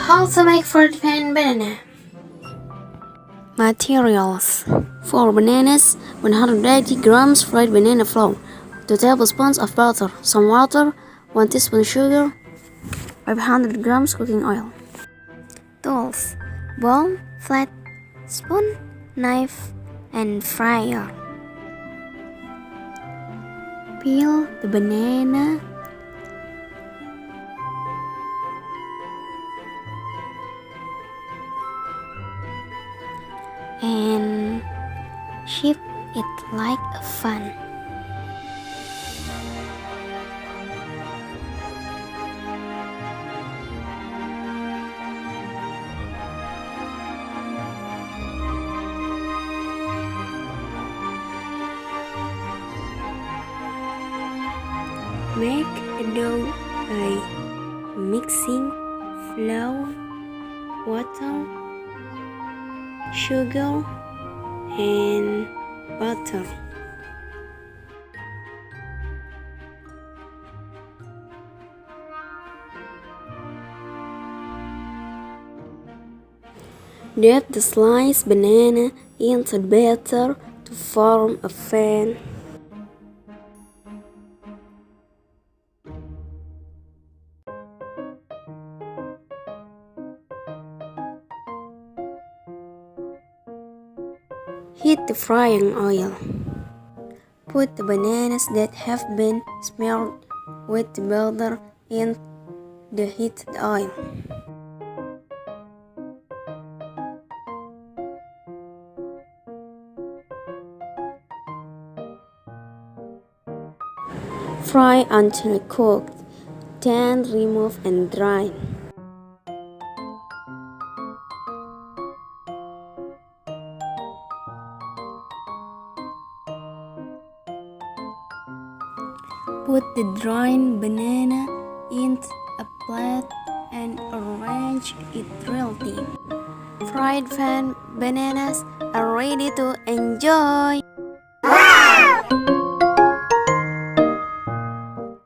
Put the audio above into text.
How to make fried banana. Materials: 4 bananas, 180 grams fried banana flour, 2 tablespoons of butter, some water, 1 teaspoon sugar, 500 grams cooking oil. Tools: bowl, flat spoon, knife, and fryer. Peel the banana. And shape it like a fan. Make a dough by mixing flour, water, sugar, and butter. Dip the sliced banana into the batter to form a fan. Heat the frying oil. Put the bananas that have been smeared with the butter in the heated oil. Fry until cooked, then remove and dry. Put the dried banana into a plate and arrange it reality. Fried bananas are ready to enjoy.